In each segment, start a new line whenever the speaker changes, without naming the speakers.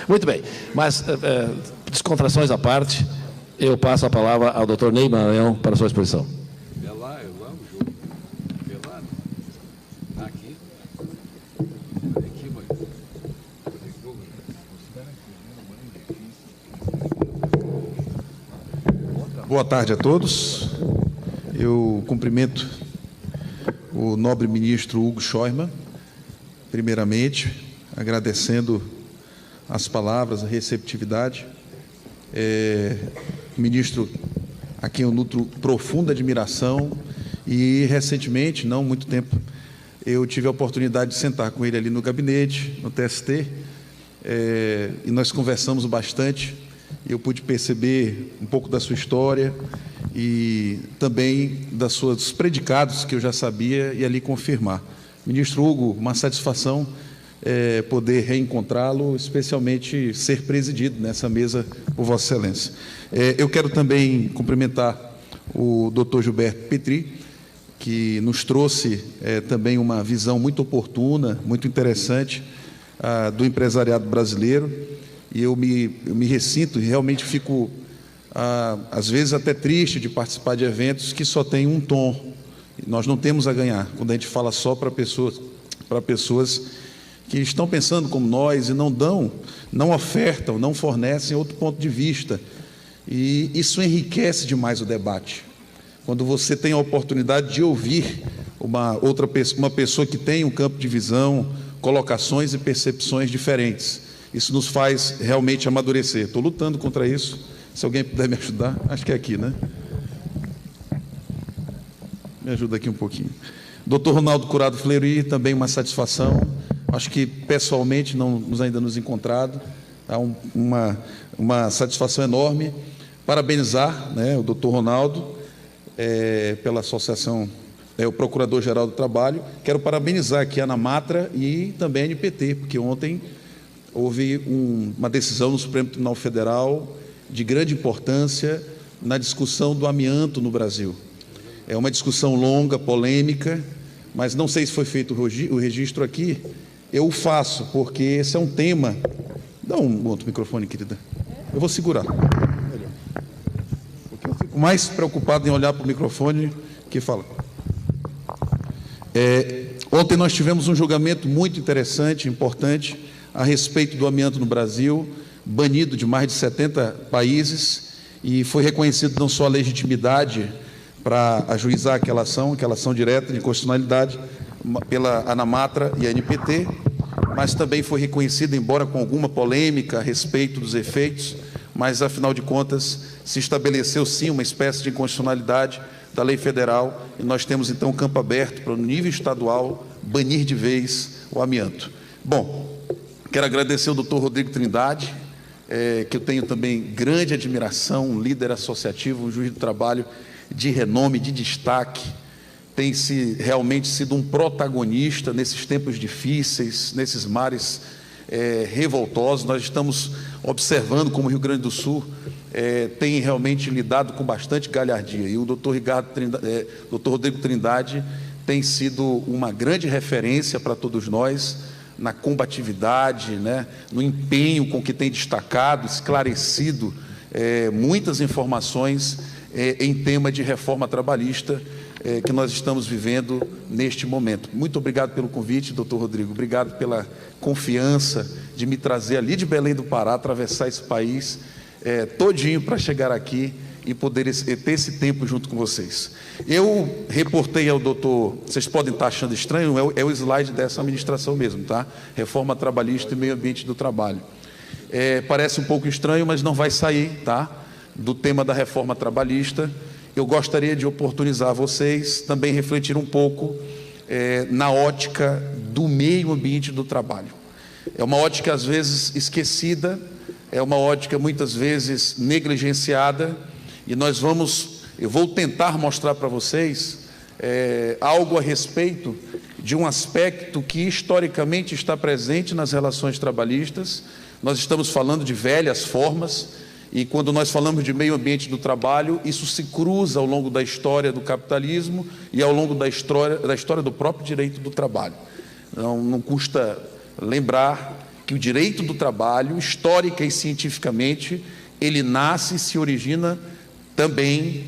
Muito bem, mas descontrações à parte, eu passo a palavra ao Dr. Ney Maranhão para a sua exposição.
É lá o jogo. É lá. Aqui. Aqui, mãe.
Boa tarde a todos. Eu cumprimento o nobre ministro Hugo Scheuermann, primeiramente, agradecendo as palavras, a receptividade. Ministro a quem eu nutro profunda admiração e, recentemente, não muito tempo, eu tive a oportunidade de sentar com ele ali no gabinete, no TST, e nós conversamos bastante. Eu pude perceber um pouco da sua história e também dos predicados que eu já sabia e ali confirmar. Ministro Hugo, uma satisfação poder reencontrá-lo, especialmente ser presidido nessa mesa por Vossa Excelência. Eu quero também cumprimentar o Dr. Gilberto Petri, que nos trouxe também uma visão muito oportuna, muito interessante do empresariado brasileiro, e eu me ressinto e realmente fico, às vezes, até triste de participar de eventos que só têm um tom. Nós não temos a ganhar quando a gente fala só para pessoas que estão pensando como nós e não ofertam, não fornecem outro ponto de vista. E isso enriquece demais o debate. Quando você tem a oportunidade de ouvir uma pessoa que tem um campo de visão, colocações e percepções diferentes. Isso nos faz realmente amadurecer. Estou lutando contra isso. Se alguém puder me ajudar, acho que é aqui, né? Me ajuda aqui um pouquinho. Dr. Ronaldo Curado Fleury, também uma satisfação. Acho que, pessoalmente, ainda nos encontrado. Há uma satisfação enorme. Parabenizar, né, o Dr. Ronaldo pela associação, o Procurador-Geral do Trabalho. Quero parabenizar aqui a ANAMATRA e também a NPT, porque ontem houve uma decisão no Supremo Tribunal Federal de grande importância na discussão do amianto no Brasil. É uma discussão longa, polêmica, mas não sei se foi feito o registro aqui. Eu o faço, porque esse é um tema... Dá um outro microfone, querida. Eu vou segurar. Melhor. Porque eu fico mais preocupado em olhar para o microfone que falar. Ontem nós tivemos um julgamento muito interessante, importante, a respeito do amianto no Brasil, banido de mais de 70 países, e foi reconhecido não só a legitimidade para ajuizar aquela ação direta de constitucionalidade pela ANAMATRA e a NPT, mas também foi reconhecido, embora com alguma polêmica a respeito dos efeitos, mas, afinal de contas, se estabeleceu, sim, uma espécie de inconstitucionalidade da lei federal, e nós temos, então, um campo aberto para, no nível estadual, banir de vez o amianto. Bom, quero agradecer ao doutor Rodrigo Trindade, que eu tenho também grande admiração, um líder associativo, um juiz do trabalho de renome, de destaque, tem realmente sido um protagonista nesses tempos difíceis, nesses mares revoltosos. Nós estamos observando como o Rio Grande do Sul tem realmente lidado com bastante galhardia, e o doutor Rodrigo Trindade tem sido uma grande referência para todos nós, na combatividade, né, no empenho com que tem destacado, esclarecido muitas informações em tema de reforma trabalhista que nós estamos vivendo neste momento. Muito obrigado pelo convite, doutor Rodrigo. Obrigado pela confiança de me trazer ali de Belém do Pará, atravessar esse país todinho para chegar aqui e poder ter esse tempo junto com vocês. Eu reportei ao doutor, vocês podem estar achando estranho, é o slide dessa administração mesmo, tá? Reforma trabalhista e meio ambiente do trabalho. Parece um pouco estranho, mas não vai sair, tá? Do tema da reforma trabalhista. Eu gostaria de oportunizar vocês também refletir um pouco na ótica do meio ambiente do trabalho. É uma ótica, às vezes, esquecida, é uma ótica, muitas vezes, negligenciada, e eu vou tentar mostrar para vocês algo a respeito de um aspecto que historicamente está presente nas relações trabalhistas. Nós estamos falando de velhas formas, e quando nós falamos de meio ambiente do trabalho, isso se cruza ao longo da história do capitalismo e ao longo da história do próprio direito do trabalho. Não custa lembrar que o direito do trabalho, histórica e cientificamente, ele nasce e se origina também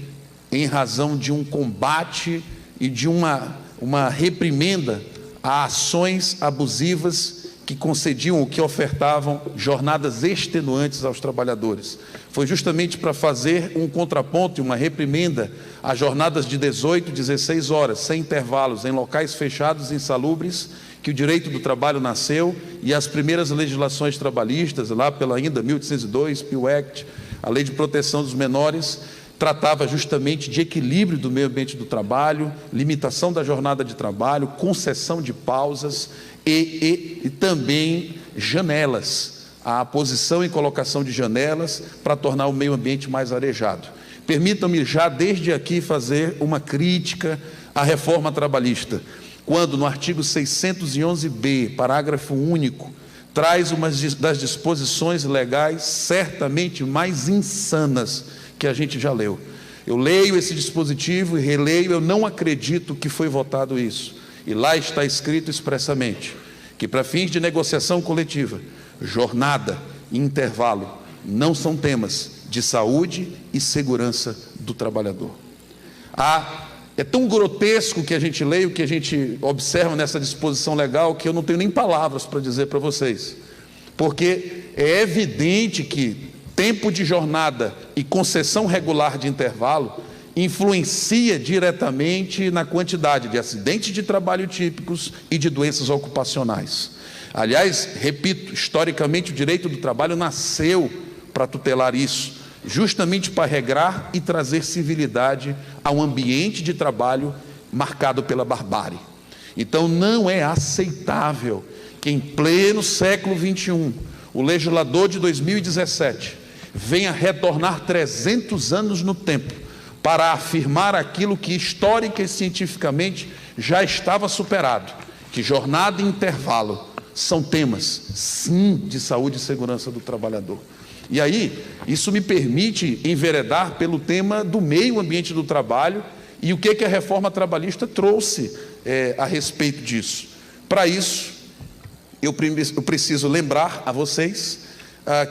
em razão de um combate e de uma reprimenda a ações abusivas que concediam, que ofertavam jornadas extenuantes aos trabalhadores. Foi justamente para fazer um contraponto e uma reprimenda a jornadas de 18, 16 horas, sem intervalos, em locais fechados e insalubres, que o direito do trabalho nasceu, e as primeiras legislações trabalhistas, lá pela ainda 1802, Peel Act, a Lei de Proteção dos Menores, tratava justamente de equilíbrio do meio ambiente do trabalho, limitação da jornada de trabalho, concessão de pausas e também janelas, a posição e colocação de janelas para tornar o meio ambiente mais arejado. Permitam-me já desde aqui fazer uma crítica à reforma trabalhista, quando no artigo 611b, parágrafo único, traz uma das disposições legais certamente mais insanas que a gente já leu. Eu leio esse dispositivo e releio, eu não acredito que foi votado isso. E lá está escrito expressamente que para fins de negociação coletiva, jornada e intervalo não são temas de saúde e segurança do trabalhador. É tão grotesco que a gente lê, o que a gente observa nessa disposição legal, que eu não tenho nem palavras para dizer para vocês. Porque é evidente que tempo de jornada e concessão regular de intervalo influencia diretamente na quantidade de acidentes de trabalho típicos e de doenças ocupacionais. Aliás, repito, historicamente o direito do trabalho nasceu para tutelar isso, justamente para regrar e trazer civilidade a um ambiente de trabalho marcado pela barbárie. Então não é aceitável que em pleno século XXI, o legislador de 2017 venha retornar 300 anos no tempo para afirmar aquilo que histórica e cientificamente já estava superado, que jornada e intervalo são temas, sim, de saúde e segurança do trabalhador. E aí, isso me permite enveredar pelo tema do meio ambiente do trabalho e o que a reforma trabalhista trouxe a respeito disso. Para isso, eu preciso lembrar a vocês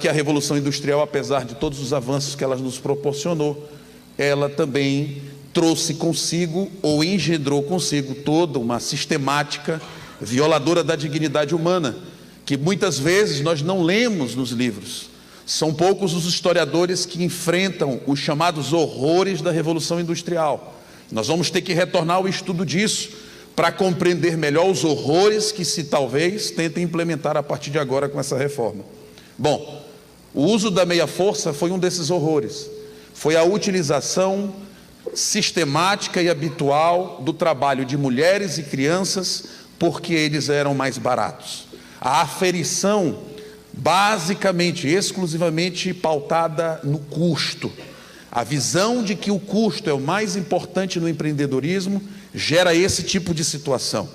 que a Revolução Industrial, apesar de todos os avanços que ela nos proporcionou, ela também trouxe consigo ou engendrou consigo toda uma sistemática violadora da dignidade humana, que muitas vezes nós não lemos nos livros. São poucos os historiadores que enfrentam os chamados horrores da Revolução Industrial. Nós vamos ter que retornar ao estudo disso para compreender melhor os horrores que se talvez tentem implementar a partir de agora com essa reforma. Bom, o uso da meia-força foi um desses horrores. Foi a utilização sistemática e habitual do trabalho de mulheres e crianças porque eles eram mais baratos. A aferição basicamente, exclusivamente pautada no custo. A visão de que o custo é o mais importante no empreendedorismo gera esse tipo de situação.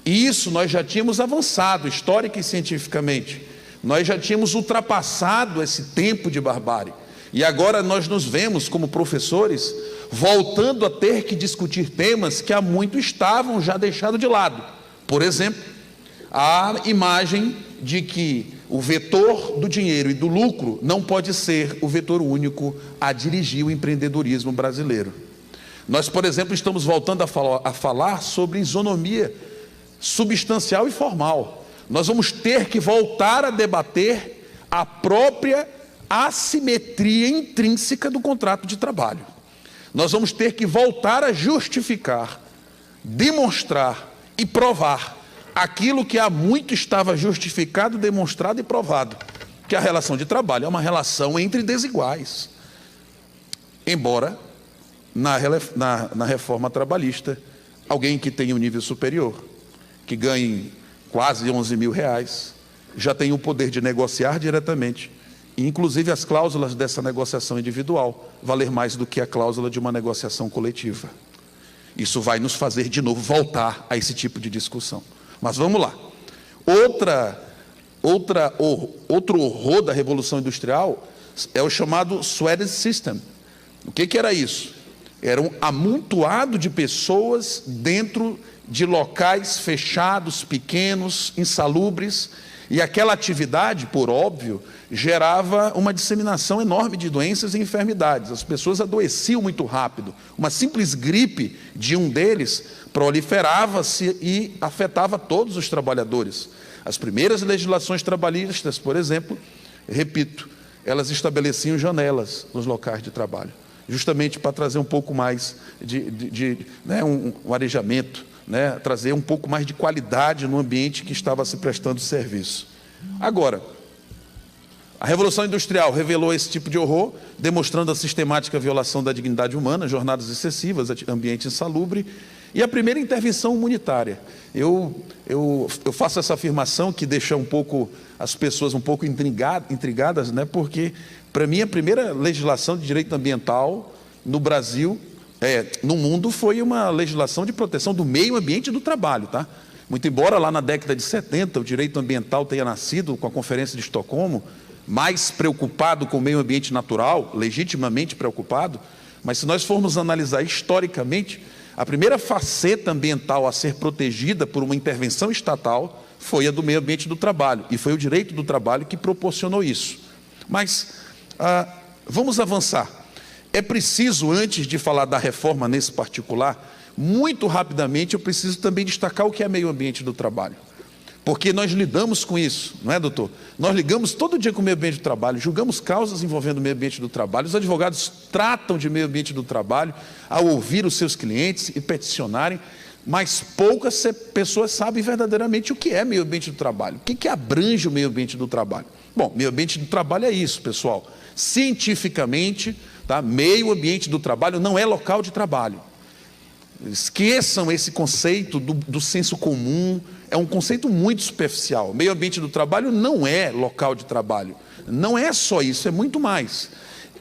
E isso nós já tínhamos avançado histórica e cientificamente. Nós já tínhamos ultrapassado esse tempo de barbárie. E agora nós nos vemos como professores voltando a ter que discutir temas que há muito estavam já deixados de lado. Por exemplo, a imagem de que o vetor do dinheiro e do lucro não pode ser o vetor único a dirigir o empreendedorismo brasileiro. Nós, por exemplo, estamos voltando a falar sobre isonomia substancial e formal. Nós vamos ter que voltar a debater a própria assimetria intrínseca do contrato de trabalho. Nós vamos ter que voltar a justificar, demonstrar e provar aquilo que há muito estava justificado, demonstrado e provado, que a relação de trabalho é uma relação entre desiguais. Embora, na reforma trabalhista, alguém que tenha um nível superior, que ganhe quase 11 mil reais, já tem o poder de negociar diretamente, e inclusive as cláusulas dessa negociação individual valer mais do que a cláusula de uma negociação coletiva. Isso vai nos fazer de novo voltar a esse tipo de discussão. Mas vamos lá. Outro horror da Revolução Industrial é o chamado sweater system. O que era isso? Era um amontoado de pessoas dentro de locais fechados, pequenos, insalubres, E aquela atividade, por óbvio, gerava uma disseminação enorme de doenças e enfermidades. As pessoas adoeciam muito rápido. Uma simples gripe de um deles proliferava-se e afetava todos os trabalhadores. As primeiras legislações trabalhistas, por exemplo, repito, elas estabeleciam janelas nos locais de trabalho, justamente para trazer um pouco mais um arejamento, trazer um pouco mais de qualidade no ambiente que estava se prestando serviço. Agora, a Revolução Industrial revelou esse tipo de horror, demonstrando a sistemática violação da dignidade humana, jornadas excessivas, ambiente insalubre, e a primeira intervenção humanitária. Eu faço essa afirmação que deixa um pouco as pessoas um pouco intrigadas, porque, para mim, a primeira legislação de direito ambiental no Brasil, no mundo, foi uma legislação de proteção do meio ambiente e do trabalho, tá? Muito embora lá na década de 70 o direito ambiental tenha nascido com a Conferência de Estocolmo, mais preocupado com o meio ambiente natural, legitimamente preocupado, mas se nós formos analisar historicamente, a primeira faceta ambiental a ser protegida por uma intervenção estatal foi a do meio ambiente do trabalho, e foi o direito do trabalho que proporcionou isso. Mas vamos avançar. É preciso, antes de falar da reforma nesse particular, muito rapidamente eu preciso também destacar o que é meio ambiente do trabalho. Porque nós lidamos com isso, não é, doutor? Nós ligamos todo dia com o meio ambiente do trabalho, julgamos causas envolvendo o meio ambiente do trabalho, os advogados tratam de meio ambiente do trabalho ao ouvir os seus clientes e peticionarem, mas poucas pessoas sabem verdadeiramente o que é meio ambiente do trabalho, o que abrange o meio ambiente do trabalho. Bom, meio ambiente do trabalho é isso, pessoal. Cientificamente, tá? Meio ambiente do trabalho não é local de trabalho. Esqueçam esse conceito do senso comum, é um conceito muito superficial. Meio ambiente do trabalho não é local de trabalho, não é só isso, é muito mais.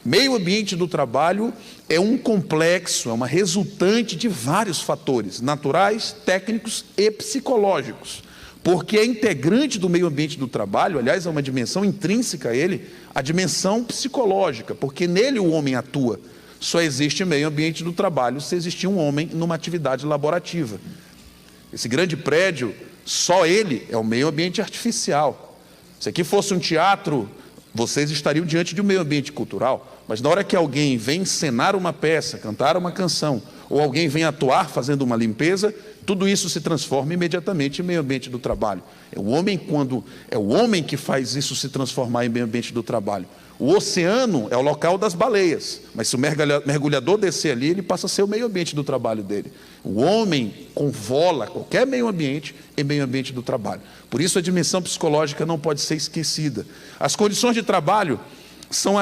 Meio ambiente do trabalho é um complexo, é uma resultante de vários fatores, naturais, técnicos e psicológicos, porque é integrante do meio ambiente do trabalho, aliás, é uma dimensão intrínseca a ele, a dimensão psicológica, porque nele o homem atua. Só existe meio ambiente do trabalho se existir um homem numa atividade laborativa. Esse grande prédio, só ele é o meio ambiente artificial. Se aqui fosse um teatro, vocês estariam diante de um meio ambiente cultural, mas na hora que alguém vem encenar uma peça, cantar uma canção, ou alguém vem atuar fazendo uma limpeza, tudo isso se transforma imediatamente em meio ambiente do trabalho. É o homem que faz isso se transformar em meio ambiente do trabalho. O oceano é o local das baleias, mas se o mergulhador descer ali, ele passa a ser o meio ambiente do trabalho dele. O homem convola qualquer meio ambiente em meio ambiente do trabalho. Por isso a dimensão psicológica não pode ser esquecida. As condições de trabalho são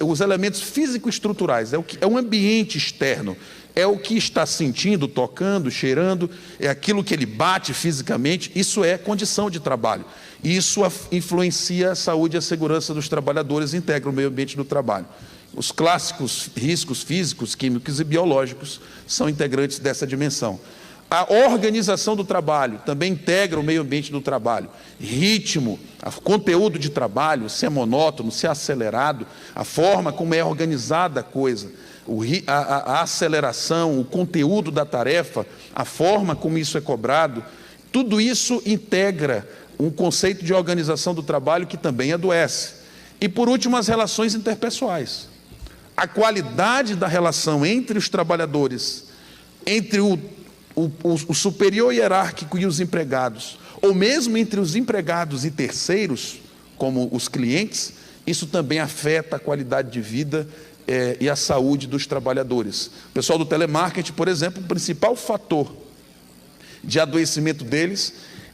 os elementos físico-estruturais, é um ambiente externo, é o que está sentindo, tocando, cheirando, é aquilo que ele bate fisicamente, isso é condição de trabalho. Isso influencia a saúde e a segurança dos trabalhadores, integra o meio ambiente do trabalho. Os clássicos riscos físicos, químicos e biológicos são integrantes dessa dimensão. A organização do trabalho também integra o meio ambiente do trabalho. Ritmo, conteúdo de trabalho, se é monótono, se é acelerado, a forma como é organizada a coisa, a aceleração, o conteúdo da tarefa, a forma como isso é cobrado, tudo isso integra um conceito de organização do trabalho que também adoece. E, por último, as relações interpessoais. A qualidade da relação entre os trabalhadores, entre o superior hierárquico e os empregados, ou mesmo entre os empregados e terceiros, como os clientes, isso também afeta a qualidade de vida e a saúde dos trabalhadores. O pessoal do telemarketing, por exemplo, o principal fator de adoecimento deles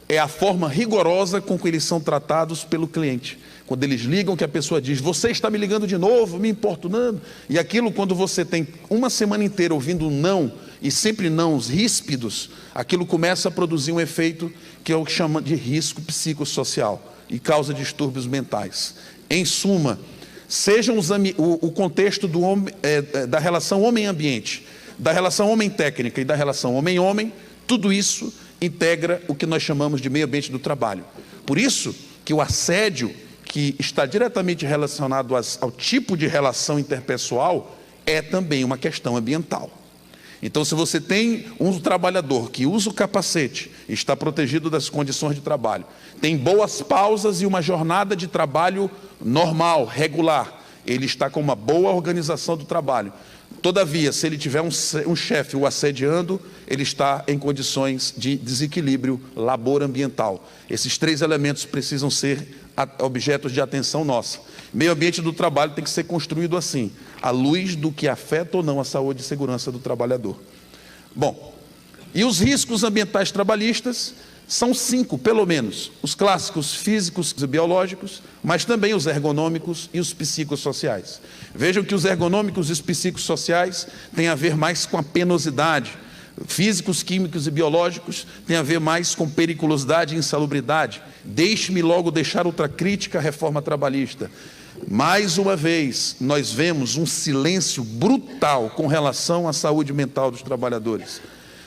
é a forma rigorosa com que eles são tratados pelo cliente. Quando eles ligam, que a pessoa diz, você está me ligando de novo, me importunando, e aquilo, quando você tem uma semana inteira ouvindo não, e sempre nãos ríspidos, aquilo começa a produzir um efeito que é o que chama de risco psicossocial e causa distúrbios mentais. Em suma, sejam o contexto da relação homem-ambiente, da relação homem-técnica e da relação homem-homem, tudo isso integra o que nós chamamos de meio ambiente do trabalho. Por isso que o assédio, que está diretamente relacionado ao tipo de relação interpessoal, é também uma questão ambiental. Então, se você tem um trabalhador que usa o capacete, está protegido das condições de trabalho, tem boas pausas e uma jornada de trabalho normal, regular, ele está com uma boa organização do trabalho. Todavia, se ele tiver um chefe o assediando, ele está em condições de desequilíbrio labor-ambiental. Esses 3 elementos precisam ser objetos de atenção nossa. Meio ambiente do trabalho tem que ser construído assim, à luz do que afeta ou não a saúde e segurança do trabalhador. Bom, e os riscos ambientais trabalhistas são 5, pelo menos. Os clássicos físicos e biológicos, mas também os ergonômicos e os psicossociais. Vejam que os ergonômicos e os psicossociais têm a ver mais com a penosidade. Físicos, químicos e biológicos têm a ver mais com periculosidade e insalubridade. Deixe-me logo deixar outra crítica à reforma trabalhista. Mais uma vez, nós vemos um silêncio brutal com relação à saúde mental dos trabalhadores.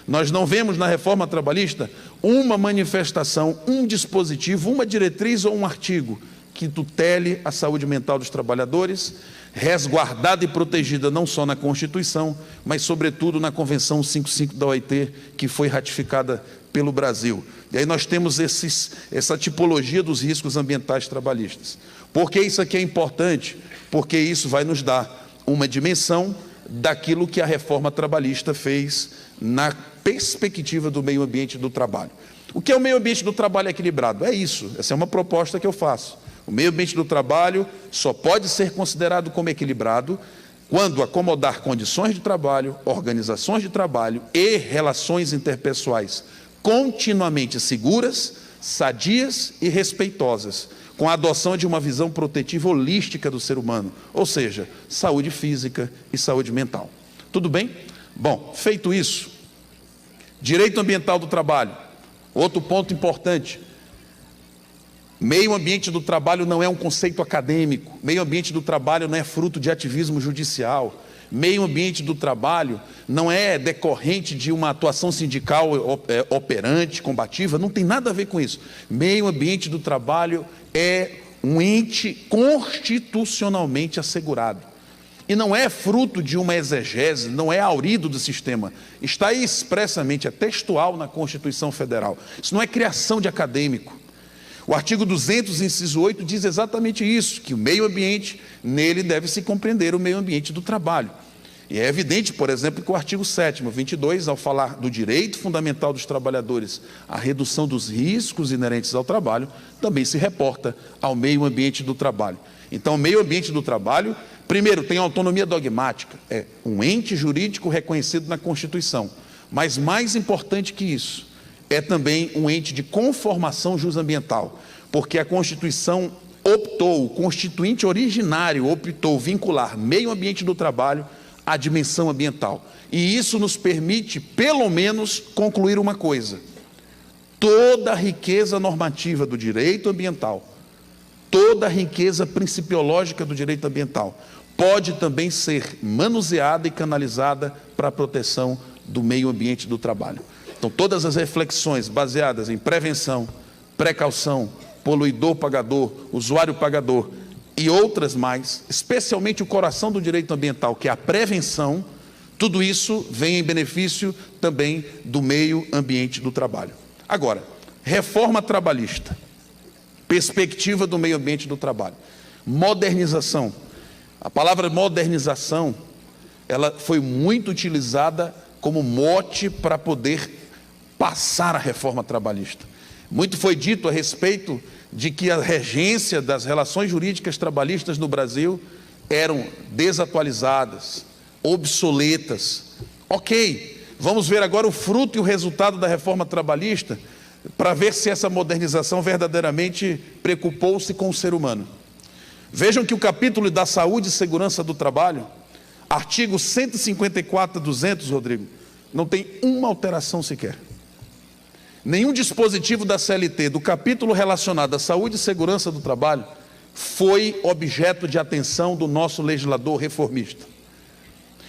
Nós não vemos na reforma trabalhista uma manifestação, um dispositivo, uma diretriz ou um artigo que tutele a saúde mental dos trabalhadores, resguardada e protegida não só na Constituição, mas sobretudo na Convenção 55 da OIT, que foi ratificada pelo Brasil. E aí nós temos essa tipologia dos riscos ambientais trabalhistas. Por que isso aqui é importante? Porque isso vai nos dar uma dimensão daquilo que a reforma trabalhista fez na perspectiva do meio ambiente do trabalho. O que é o meio ambiente do trabalho equilibrado? É isso, essa é uma proposta que eu faço. O meio ambiente do trabalho só pode ser considerado como equilibrado quando acomodar condições de trabalho, organizações de trabalho e relações interpessoais continuamente seguras, sadias e respeitosas, com a adoção de uma visão protetiva holística do ser humano, ou seja, saúde física e saúde mental. Tudo bem? Bom, feito isso, direito ambiental do trabalho, outro ponto importante. Meio ambiente do trabalho não é um conceito acadêmico, meio ambiente do trabalho não é fruto de ativismo judicial, meio ambiente do trabalho não é decorrente de uma atuação sindical operante, combativa, não tem nada a ver com isso. Meio ambiente do trabalho é um ente constitucionalmente assegurado. E não é fruto de uma exegese, não é aurido do sistema. Está aí expressamente, é textual na Constituição Federal. Isso não é criação de acadêmico. O artigo 200, inciso 8, diz exatamente isso, que o meio ambiente, nele deve-se compreender o meio ambiente do trabalho. E é evidente, por exemplo, que o artigo 7º, 22, ao falar do direito fundamental dos trabalhadores à redução dos riscos inerentes ao trabalho, também se reporta ao meio ambiente do trabalho. Então, o meio ambiente do trabalho, primeiro, tem autonomia dogmática, é um ente jurídico reconhecido na Constituição, mas mais importante que isso, é também um ente de conformação jusambiental, porque a Constituição optou, o constituinte originário optou vincular meio ambiente do trabalho à dimensão ambiental. E isso nos permite, pelo menos, concluir uma coisa: toda a riqueza normativa do direito ambiental, toda a riqueza principiológica do direito ambiental, pode também ser manuseada e canalizada para a proteção do meio ambiente do trabalho. Então, todas as reflexões baseadas em prevenção, precaução, poluidor-pagador, usuário-pagador e outras mais, especialmente o coração do direito ambiental, que é a prevenção, tudo isso vem em benefício também do meio ambiente do trabalho. Agora, reforma trabalhista, perspectiva do meio ambiente do trabalho, modernização. A palavra modernização, ela foi muito utilizada como mote para poder passar a reforma trabalhista. Muito foi dito a respeito de que a regência das relações jurídicas trabalhistas no Brasil eram desatualizadas, obsoletas. Ok, vamos ver agora o fruto e o resultado da reforma trabalhista para ver se essa modernização verdadeiramente preocupou-se com o ser humano. Vejam que o capítulo da saúde e segurança do trabalho, artigo 154 a 200, Rodrigo, não tem uma alteração sequer. Nenhum dispositivo da CLT, do capítulo relacionado à saúde e segurança do trabalho, foi objeto de atenção do nosso legislador reformista.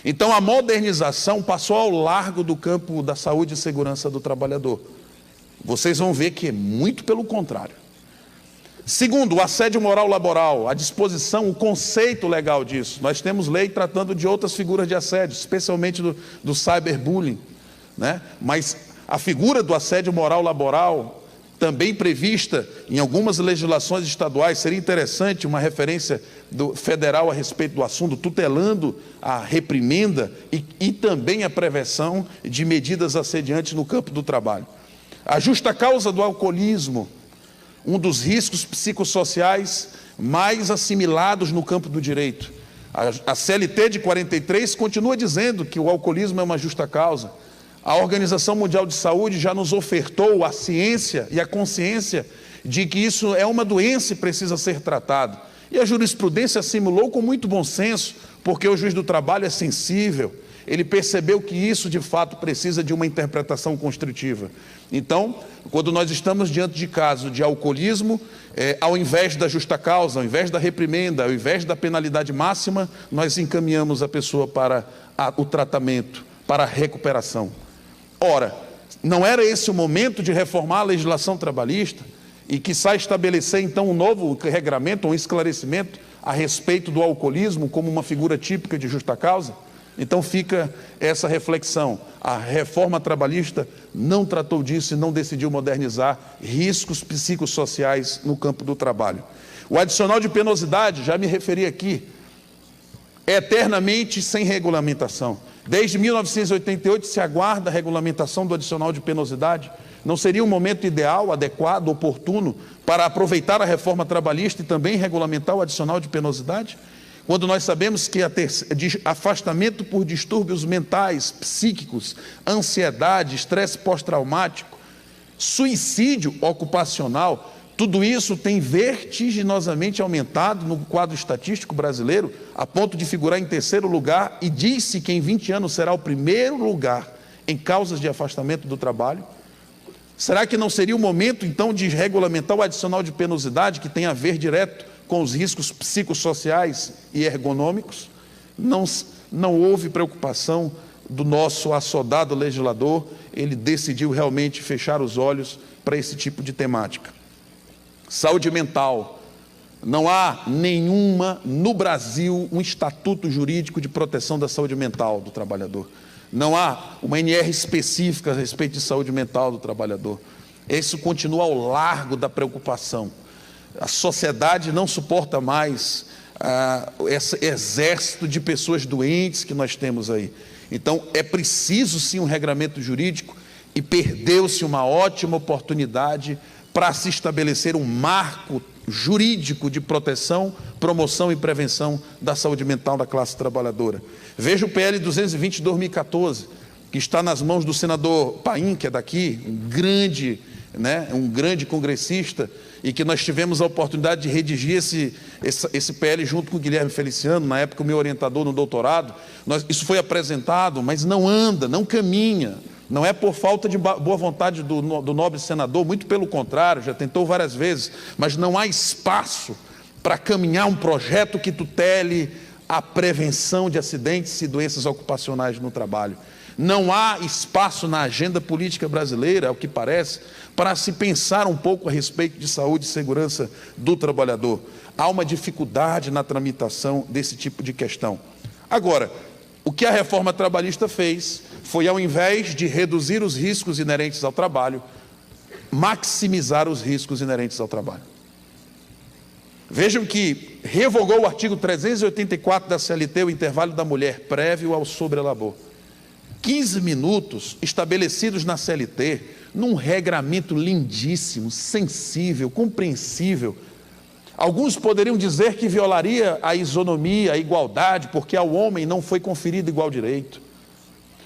Então, a modernização passou ao largo do campo da saúde e segurança do trabalhador. Vocês vão ver que é muito pelo contrário. Segundo, o assédio moral laboral, a disposição, o conceito legal disso. Nós temos lei tratando de outras figuras de assédio, especialmente do cyberbullying, né? Mas a figura do assédio moral laboral, também prevista em algumas legislações estaduais, seria interessante uma referência federal a respeito do assunto, tutelando a reprimenda e também a prevenção de medidas assediantes no campo do trabalho. A justa causa do alcoolismo, um dos riscos psicossociais mais assimilados no campo do direito. A CLT de 43 continua dizendo que o alcoolismo é uma justa causa. A Organização Mundial de Saúde já nos ofertou a ciência e a consciência de que isso é uma doença e precisa ser tratado. E a jurisprudência assimilou com muito bom senso, porque o juiz do trabalho é sensível, ele percebeu que isso de fato precisa de uma interpretação constritiva. Então, quando nós estamos diante de caso de alcoolismo, ao invés da justa causa, ao invés da reprimenda, ao invés da penalidade máxima, nós encaminhamos a pessoa para o tratamento, para a recuperação. Ora, não era esse o momento de reformar a legislação trabalhista e quiçá estabelecer então um novo regramento, um esclarecimento a respeito do alcoolismo como uma figura típica de justa causa? Então fica essa reflexão. A reforma trabalhista não tratou disso e não decidiu modernizar riscos psicossociais no campo do trabalho. O adicional de penosidade, já me referi aqui, é eternamente sem regulamentação. Desde 1988 se aguarda a regulamentação do adicional de penosidade. Não seria um momento ideal, adequado, oportuno para aproveitar a reforma trabalhista e também regulamentar o adicional de penosidade? Quando nós sabemos que afastamento por distúrbios mentais, psíquicos, ansiedade, estresse pós-traumático, suicídio ocupacional, tudo isso tem vertiginosamente aumentado no quadro estatístico brasileiro, a ponto de figurar em terceiro lugar, e diz-se que em 20 anos será o primeiro lugar em causas de afastamento do trabalho. Será que não seria o momento, então, de regulamentar o adicional de penosidade, que tem a ver direto com os riscos psicossociais e ergonômicos? Não houve preocupação do nosso assodado legislador, ele decidiu realmente fechar os olhos para esse tipo de temática. Saúde mental. Não há no Brasil, um estatuto jurídico de proteção da saúde mental do trabalhador. Não há uma NR específica a respeito de saúde mental do trabalhador. Isso continua ao largo da preocupação. A sociedade não suporta mais esse exército de pessoas doentes que nós temos aí. Então, é preciso sim um regramento jurídico, e perdeu-se uma ótima oportunidade para se estabelecer um marco jurídico de proteção, promoção e prevenção da saúde mental da classe trabalhadora. Veja o PL 220 de 2014, que está nas mãos do senador Paim, que é daqui, um grande congressista, e que nós tivemos a oportunidade de redigir esse PL junto com o Guilherme Feliciano, na época o meu orientador no doutorado. Isso foi apresentado, mas não anda, não caminha. Não é por falta de boa vontade do nobre senador, muito pelo contrário, já tentou várias vezes, mas não há espaço para caminhar um projeto que tutele a prevenção de acidentes e doenças ocupacionais no trabalho. Não há espaço na agenda política brasileira, ao que parece, para se pensar um pouco a respeito de saúde e segurança do trabalhador. Há uma dificuldade na tramitação desse tipo de questão. Agora, o que a reforma trabalhista fez foi, ao invés de reduzir os riscos inerentes ao trabalho, maximizar os riscos inerentes ao trabalho. Vejam que revogou o artigo 384 da CLT, o intervalo da mulher prévio ao sobrelabor. 15 minutos estabelecidos na CLT, num regramento lindíssimo, sensível, compreensível. Alguns poderiam dizer que violaria a isonomia, a igualdade, porque ao homem não foi conferido igual direito.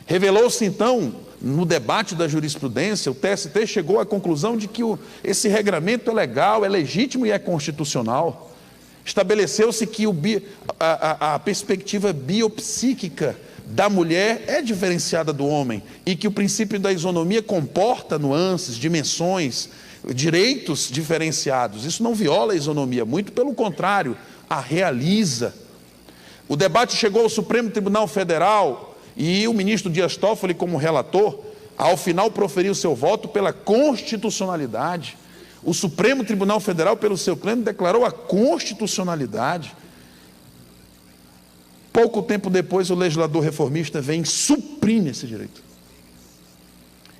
Revelou-se então, no debate da jurisprudência, o TST chegou à conclusão de que esse regramento é legal, é legítimo e é constitucional. Estabeleceu-se que a perspectiva biopsíquica da mulher é diferenciada do homem e que o princípio da isonomia comporta nuances, dimensões, direitos diferenciados. Isso não viola a isonomia, muito pelo contrário, a realiza. O debate chegou ao Supremo Tribunal Federal e o ministro Dias Toffoli, como relator, ao final proferiu seu voto pela constitucionalidade. O Supremo Tribunal Federal, pelo seu pleno, declarou a constitucionalidade. Pouco tempo depois, o legislador reformista vem e suprime esse direito.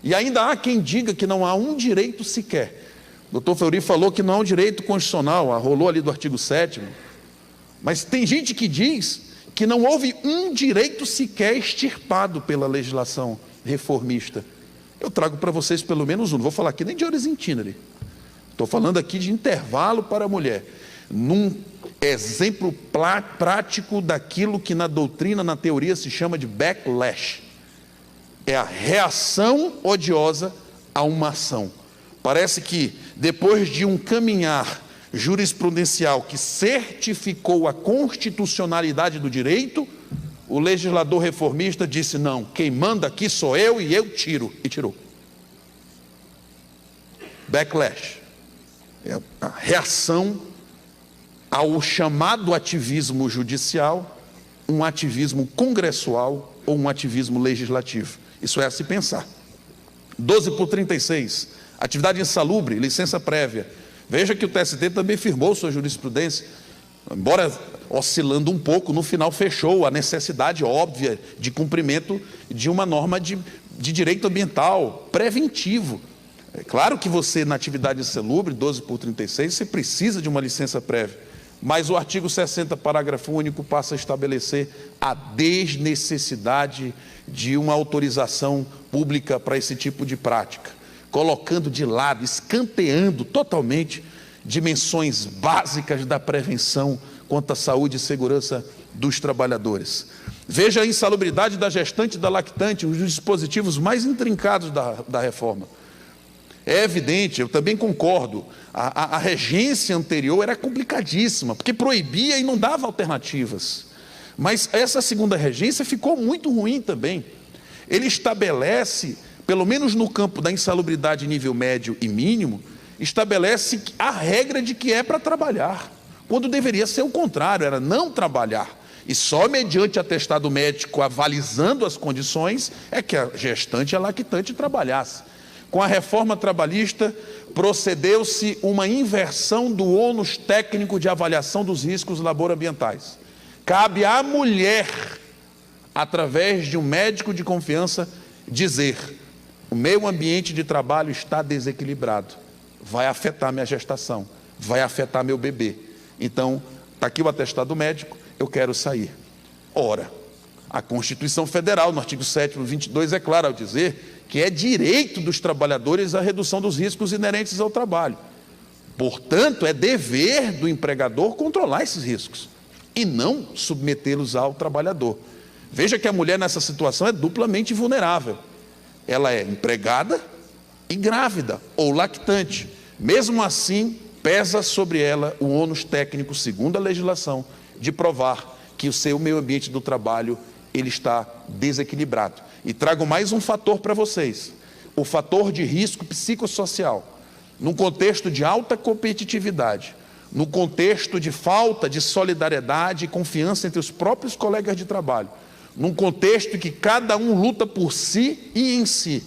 E ainda há quem diga que não há um direito sequer. O doutor Fleury falou que não há um direito constitucional, rolou ali do artigo 7º. Mas tem gente que diz que não houve um direito sequer extirpado pela legislação reformista. Eu trago para vocês pelo menos um, não vou falar aqui nem de horas itinere. Estou falando aqui de intervalo para a mulher. Num exemplo prático daquilo que na doutrina, na teoria, se chama de backlash. É a reação odiosa a uma ação. Parece que, depois de um caminhar jurisprudencial que certificou a constitucionalidade do direito, o legislador reformista disse: não, quem manda aqui sou eu e eu tiro. E tirou. Backlash. É a reação ao chamado ativismo judicial, um ativismo congressual ou um ativismo legislativo. Isso é a se pensar. 12/36, atividade insalubre, licença prévia. Veja que o TST também firmou sua jurisprudência, embora oscilando um pouco, no final fechou a necessidade óbvia de cumprimento de uma norma de direito ambiental preventivo. É claro que você, na atividade insalubre, 12/36, você precisa de uma licença prévia, mas o artigo 60, parágrafo único, passa a estabelecer a desnecessidade de uma autorização pública para esse tipo de prática, colocando de lado, escanteando totalmente dimensões básicas da prevenção quanto à saúde e segurança dos trabalhadores. Veja a insalubridade da gestante e da lactante, os dispositivos mais intrincados da reforma. É evidente, eu também concordo, a regência anterior era complicadíssima, porque proibia e não dava alternativas. Mas essa segunda regência ficou muito ruim também. Ele estabelece, pelo menos no campo da insalubridade nível médio e mínimo, estabelece a regra de que é para trabalhar, quando deveria ser o contrário, era não trabalhar. E só mediante atestado médico avalizando as condições é que a gestante e a lactante trabalhasse. Com a reforma trabalhista, procedeu-se uma inversão do ônus técnico de avaliação dos riscos laboral-ambientais. Cabe à mulher, através de um médico de confiança, dizer: o meu ambiente de trabalho está desequilibrado, vai afetar minha gestação, vai afetar meu bebê. Então, está aqui o atestado médico, eu quero sair. Ora, a Constituição Federal, no artigo 7º, 22, é clara ao dizer que é direito dos trabalhadores a redução dos riscos inerentes ao trabalho. Portanto, é dever do empregador controlar esses riscos e não submetê-los ao trabalhador. Veja que a mulher nessa situação é duplamente vulnerável. Ela é empregada e grávida ou lactante. Mesmo assim, pesa sobre ela o ônus técnico, segundo a legislação, de provar que o seu meio ambiente do trabalho ele está desequilibrado. E trago mais um fator para vocês, o fator de risco psicossocial. Num contexto de alta competitividade, no contexto de falta de solidariedade e confiança entre os próprios colegas de trabalho, num contexto que cada um luta por si e em si,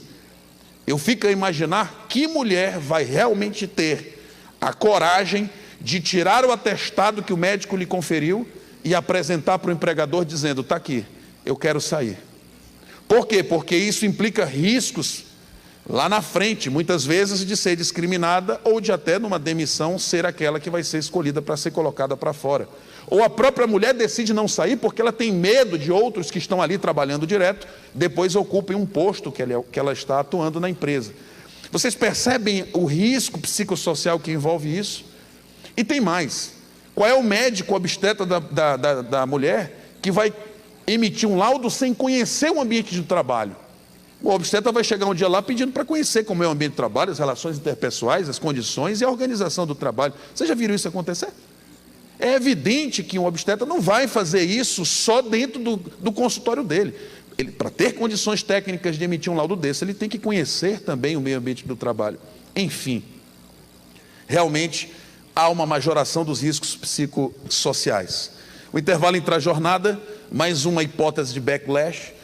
eu fico a imaginar que mulher vai realmente ter a coragem de tirar o atestado que o médico lhe conferiu e apresentar para o empregador dizendo: está aqui, eu quero sair. Por quê? Porque isso implica riscos lá na frente, muitas vezes de ser discriminada ou de até numa demissão ser aquela que vai ser escolhida para ser colocada para fora. Ou a própria mulher decide não sair porque ela tem medo de outros que estão ali trabalhando direto, depois ocupem um posto que ela está atuando na empresa. Vocês percebem o risco psicossocial que envolve isso? E tem mais. Qual é o médico obstetra da mulher que vai emitir um laudo sem conhecer o ambiente de trabalho? O obstetra vai chegar um dia lá pedindo para conhecer como é o ambiente de trabalho, as relações interpessoais, as condições e a organização do trabalho. Vocês já viram isso acontecer? É evidente que um obstetra não vai fazer isso só dentro do consultório dele. Para ter condições técnicas de emitir um laudo desse, ele tem que conhecer também o meio ambiente do trabalho. Enfim, realmente há uma majoração dos riscos psicossociais. O intervalo intra-jornada, mais uma hipótese de backlash.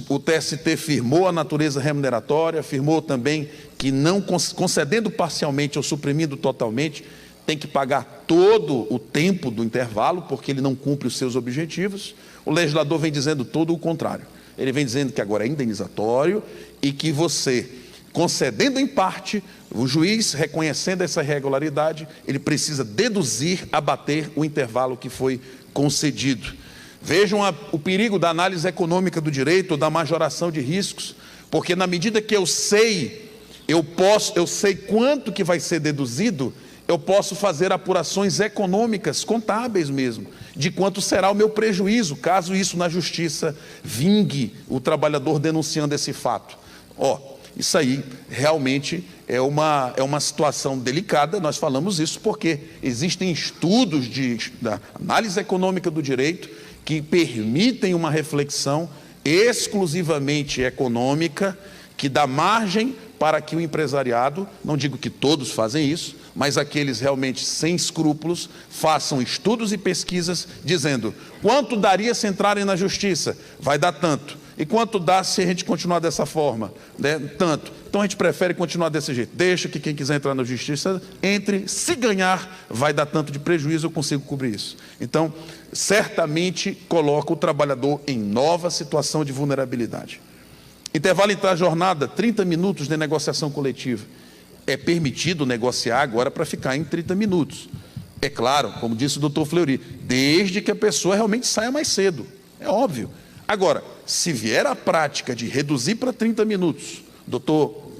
O TST firmou a natureza remuneratória, afirmou também que não concedendo parcialmente ou suprimindo totalmente, tem que pagar todo o tempo do intervalo, porque ele não cumpre os seus objetivos. O legislador vem dizendo todo o contrário. Ele vem dizendo que agora é indenizatório e que você, concedendo em parte, o juiz, reconhecendo essa irregularidade, ele precisa deduzir, abater o intervalo que foi concedido. Vejam o perigo da análise econômica do direito, ou da majoração de riscos, porque na medida que eu sei quanto que vai ser deduzido, eu posso fazer apurações econômicas, contábeis mesmo, de quanto será o meu prejuízo, caso isso na justiça vingue o trabalhador denunciando esse fato. Isso aí realmente é uma situação delicada. Nós falamos isso porque existem estudos da análise econômica do direito que permitem uma reflexão exclusivamente econômica, que dá margem para que o empresariado, não digo que todos fazem isso, mas aqueles realmente sem escrúpulos, façam estudos e pesquisas dizendo quanto daria se entrarem na justiça? Vai dar tanto. E quanto dá se a gente continuar dessa forma? Né? Tanto. Então a gente prefere continuar desse jeito. Deixa que quem quiser entrar na justiça entre. Se ganhar, vai dar tanto de prejuízo, eu consigo cobrir isso. Então, certamente coloca o trabalhador em nova situação de vulnerabilidade. Intervalo entre a jornada, 30 minutos de negociação coletiva. É permitido negociar agora para ficar em 30 minutos. É claro, como disse o doutor Fleury, desde que a pessoa realmente saia mais cedo. É óbvio. Agora, se vier a prática de reduzir para 30 minutos, doutor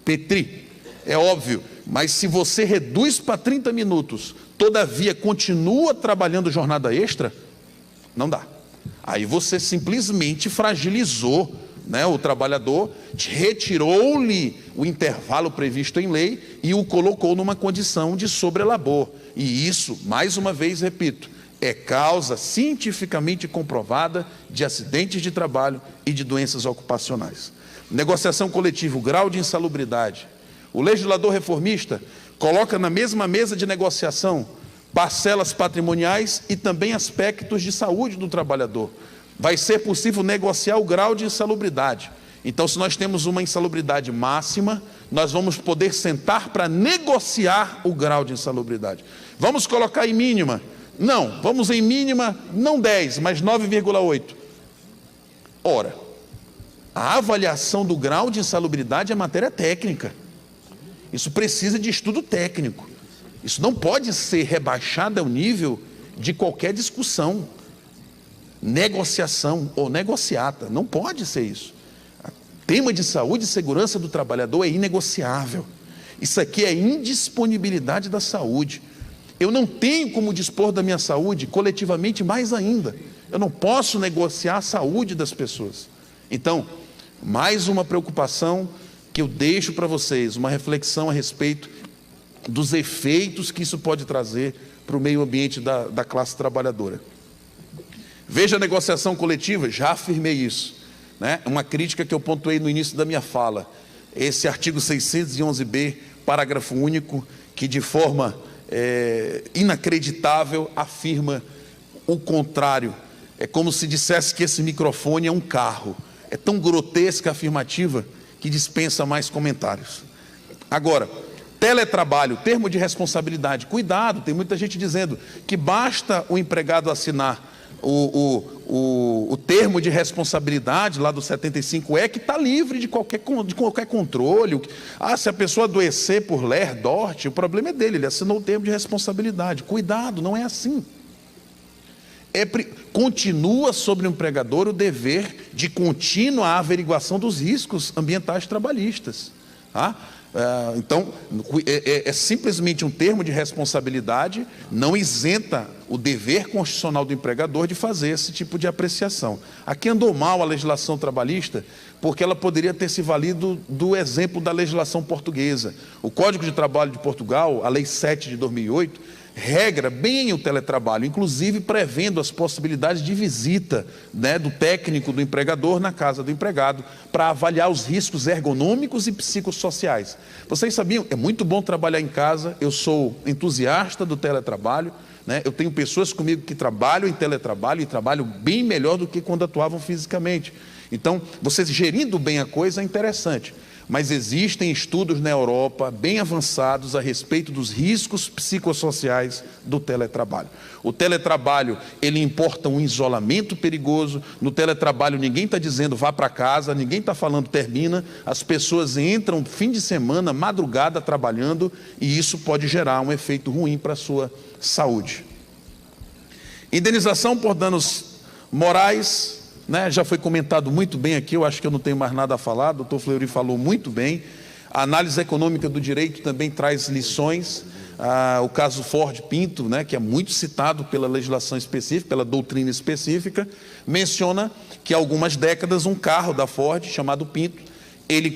Petri, é óbvio, mas se você reduz para 30 minutos, todavia continua trabalhando jornada extra, não dá. Aí você simplesmente fragilizou, né, o trabalhador, retirou-lhe o intervalo previsto em lei e o colocou numa condição de sobrelabor. E isso, mais uma vez, repito, é causa cientificamente comprovada de acidentes de trabalho e de doenças ocupacionais. Negociação coletiva, o grau de insalubridade. O legislador reformista coloca na mesma mesa de negociação parcelas patrimoniais e também aspectos de saúde do trabalhador. Vai ser possível negociar o grau de insalubridade. Então, se nós temos uma insalubridade máxima, nós vamos poder sentar para negociar o grau de insalubridade. Vamos colocar em mínima? Não, vamos em mínima, não 10, mas 9,8. Ora, a avaliação do grau de insalubridade é matéria técnica. Isso precisa de estudo técnico. Isso não pode ser rebaixado ao nível de qualquer discussão, negociação ou negociata. Não pode ser isso. O tema de saúde e segurança do trabalhador é inegociável. Isso aqui é indisponibilidade da saúde. Eu não tenho como dispor da minha saúde coletivamente, mais ainda. Eu não posso negociar a saúde das pessoas. Então, mais uma preocupação que eu deixo para vocês, uma reflexão a respeito dos efeitos que isso pode trazer para o meio ambiente da classe trabalhadora. Veja a negociação coletiva, já afirmei isso, né? Uma crítica que eu pontuei no início da minha fala. Esse artigo 611b, parágrafo único, que de forma inacreditável afirma o contrário. É como se dissesse que esse microfone é um carro. É tão grotesca a afirmativa que dispensa mais comentários. Agora, teletrabalho, termo de responsabilidade. Cuidado, tem muita gente dizendo que basta o empregado assinar o termo de responsabilidade lá do 75E, que está livre de qualquer controle. Se a pessoa adoecer por ler, dorte, o problema é dele, ele assinou o termo de responsabilidade. Cuidado, não é assim. Continua sobre o empregador o dever de contínua averiguação dos riscos ambientais trabalhistas. Tá? Então, é simplesmente um termo de responsabilidade, não isenta o dever constitucional do empregador de fazer esse tipo de apreciação. Aqui andou mal a legislação trabalhista, porque ela poderia ter se valido do exemplo da legislação portuguesa. O Código de Trabalho de Portugal, a Lei 7 de 2008, regra bem o teletrabalho, inclusive prevendo as possibilidades de visita, né, do técnico do empregador na casa do empregado, para avaliar os riscos ergonômicos e psicossociais. Vocês sabiam, é muito bom trabalhar em casa, eu sou entusiasta do teletrabalho, né? Eu tenho pessoas comigo que trabalham em teletrabalho e trabalham bem melhor do que quando atuavam fisicamente. Então, você gerindo bem a coisa é interessante. Mas existem estudos na Europa bem avançados a respeito dos riscos psicossociais do teletrabalho. O teletrabalho, ele importa um isolamento perigoso. No teletrabalho ninguém está dizendo vá para casa, ninguém está falando termina. As pessoas entram fim de semana, madrugada, trabalhando, e isso pode gerar um efeito ruim para a sua saúde. Indenização por danos morais, né, já foi comentado muito bem aqui, eu acho que eu não tenho mais nada a falar, o doutor Fleury falou muito bem. A análise econômica do direito também traz lições. O caso Ford Pinto, né, que é muito citado pela legislação específica, pela doutrina específica, menciona que há algumas décadas um carro da Ford, chamado Pinto, eles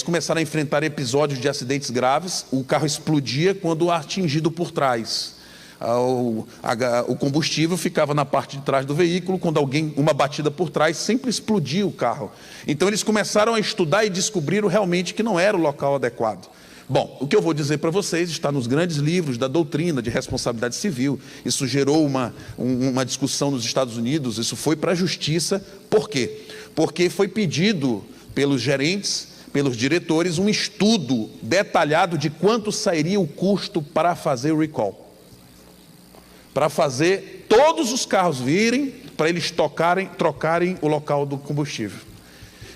começaram a enfrentar episódios de acidentes graves. O carro explodia quando atingido por trás. O combustível ficava na parte de trás do veículo, quando uma batida por trás, sempre explodia o carro. Então eles começaram a estudar e descobriram realmente que não era o local adequado. Bom, o que eu vou dizer para vocês está nos grandes livros da doutrina de responsabilidade civil. Isso gerou uma discussão nos Estados Unidos, isso foi para a justiça. Por quê? Porque foi pedido pelos gerentes, pelos diretores, um estudo detalhado de quanto sairia o custo para fazer o recall. Para fazer todos os carros virem, para eles trocarem o local do combustível.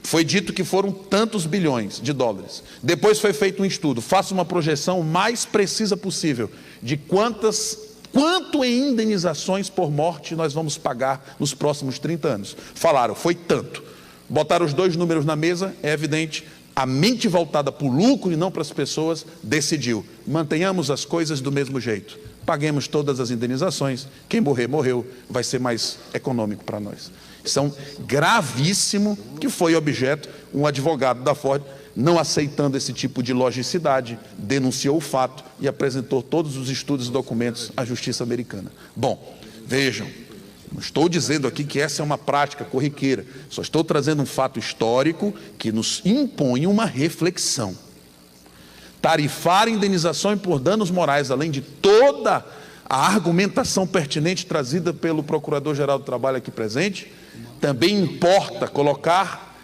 Foi dito que foram tantos bilhões de dólares. Depois foi feito um estudo, faça uma projeção mais precisa possível de quanto em indenizações por morte nós vamos pagar nos próximos 30 anos. Falaram, foi tanto. Botaram os dois números na mesa, é evidente, a mente voltada para o lucro e não para as pessoas decidiu, mantenhamos as coisas do mesmo jeito. Paguemos todas as indenizações, quem morrer, morreu, vai ser mais econômico para nós. Isso é gravíssimo, que foi objeto, um advogado da Ford, não aceitando esse tipo de logicidade, denunciou o fato e apresentou todos os estudos e documentos à justiça americana. Bom, vejam, não estou dizendo aqui que essa é uma prática corriqueira, só estou trazendo um fato histórico que nos impõe uma reflexão. Tarifar indenização por danos morais, além de toda a argumentação pertinente trazida pelo Procurador-Geral do Trabalho aqui presente, também importa colocar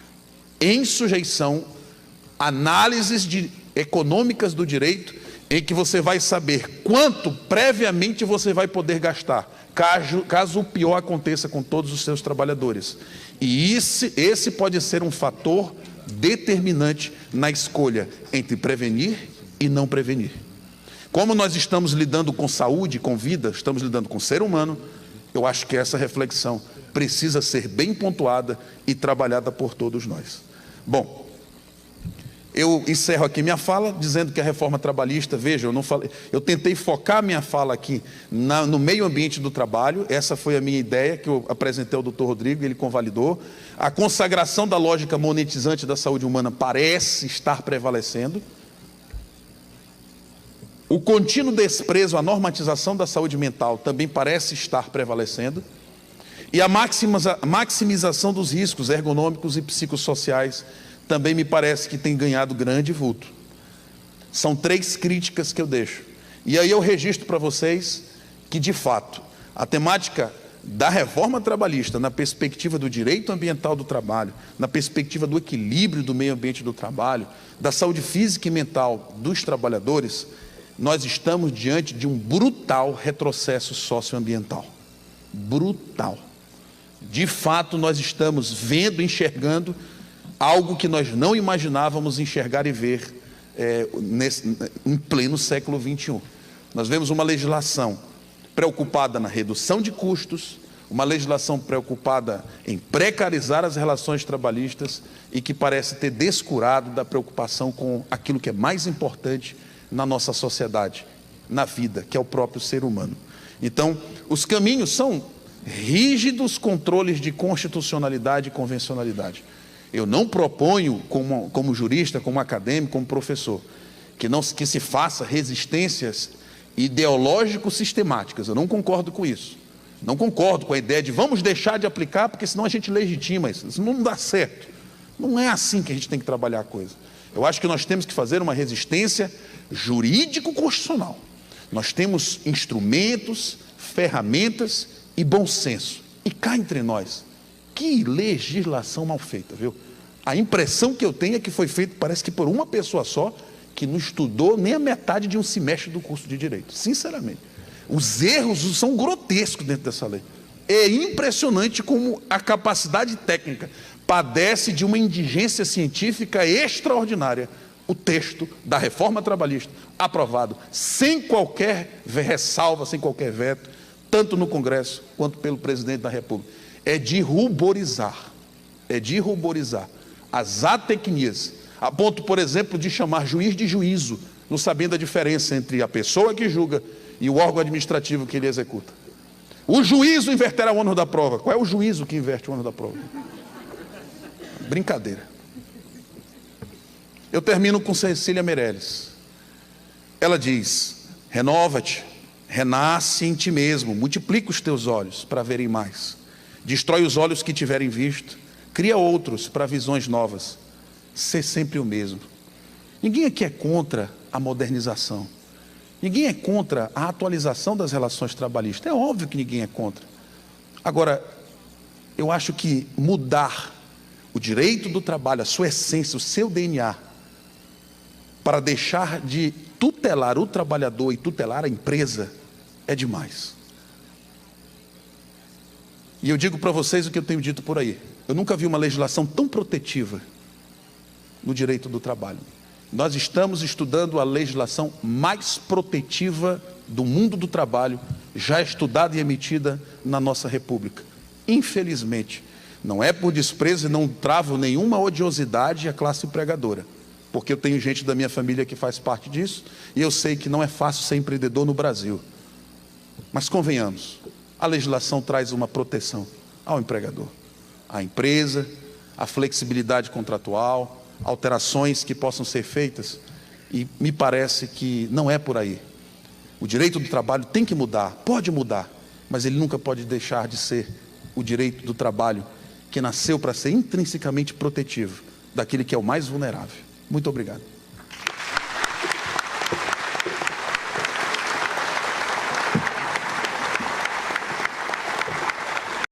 em sujeição análises econômicas do direito, em que você vai saber quanto previamente você vai poder gastar, caso o pior aconteça com todos os seus trabalhadores. E esse pode ser um fator determinante na escolha entre prevenir e não prevenir. Como nós estamos lidando com saúde, com vida, estamos lidando com o ser humano, eu acho que essa reflexão precisa ser bem pontuada e trabalhada por todos nós. Bom, eu encerro aqui minha fala dizendo que a reforma trabalhista, veja, eu tentei focar minha fala aqui no meio ambiente do trabalho, essa foi a minha ideia que eu apresentei ao doutor Rodrigo, ele convalidou. A consagração da lógica monetizante da saúde humana parece estar prevalecendo. O contínuo desprezo à normatização da saúde mental também parece estar prevalecendo. E a maximização dos riscos ergonômicos e psicossociais também me parece que tem ganhado grande vulto. São 3 críticas que eu deixo. E aí eu registro para vocês que, de fato, a temática da reforma trabalhista, na perspectiva do direito ambiental do trabalho, na perspectiva do equilíbrio do meio ambiente do trabalho, da saúde física e mental dos trabalhadores, nós estamos diante de um brutal retrocesso socioambiental. Brutal. De fato, nós estamos vendo, enxergando algo que nós não imaginávamos enxergar e ver em pleno século XXI. Nós vemos uma legislação preocupada na redução de custos, uma legislação preocupada em precarizar as relações trabalhistas e que parece ter descurado da preocupação com aquilo que é mais importante na nossa sociedade, na vida, que é o próprio ser humano. Então, os caminhos são rígidos controles de constitucionalidade e convencionalidade. Eu não proponho, como jurista, como acadêmico, como professor, que se faça resistências ideológico-sistemáticas. Eu não concordo com isso. Não concordo com a ideia de vamos deixar de aplicar, porque senão a gente legitima isso. Isso não dá certo. Não é assim que a gente tem que trabalhar a coisa. Eu acho que nós temos que fazer uma resistência jurídico-constitucional. Nós temos instrumentos, ferramentas e bom senso. E cá entre nós, Que legislação mal feita, viu? A impressão que eu tenho é que foi feito, parece que por uma pessoa só, que não estudou nem a metade de um semestre do curso de Direito, sinceramente. Os erros são grotescos dentro dessa lei. É impressionante como a capacidade técnica padece de uma indigência científica extraordinária. O texto da reforma trabalhista, aprovado, sem qualquer ressalva, sem qualquer veto, tanto no Congresso quanto pelo presidente da República. É de ruborizar as atecnias, a ponto, por exemplo, de chamar juiz de juízo, não sabendo a diferença entre a pessoa que julga e o órgão administrativo que ele executa. O juízo inverterá o ônus da prova. Qual é o juízo que inverte o ônus da prova? Brincadeira. Eu termino com Cecília Meirelles. Ela diz: renova-te, renasce em ti mesmo, multiplica os teus olhos para verem mais, destrói os olhos que tiverem visto, cria outros para visões novas, ser sempre o mesmo. Ninguém aqui é contra a modernização, ninguém é contra a atualização das relações trabalhistas, é óbvio que ninguém é contra. Agora, eu acho que mudar o direito do trabalho, a sua essência, o seu DNA, para deixar de tutelar o trabalhador e tutelar a empresa, é demais. E eu digo para vocês o que eu tenho dito por aí. Eu nunca vi uma legislação tão protetiva no direito do trabalho. Nós estamos estudando a legislação mais protetiva do mundo do trabalho, já estudada e emitida na nossa República. Infelizmente, não é por desprezo e não travo nenhuma odiosidade à classe empregadora, porque eu tenho gente da minha família que faz parte disso, e eu sei que não é fácil ser empreendedor no Brasil. Mas convenhamos, a legislação traz uma proteção ao empregador, à empresa, à flexibilidade contratual, alterações que possam ser feitas, e me parece que não é por aí. O direito do trabalho tem que mudar, pode mudar, mas ele nunca pode deixar de ser o direito do trabalho que nasceu para ser intrinsecamente protetivo daquele que é o mais vulnerável. Muito obrigado.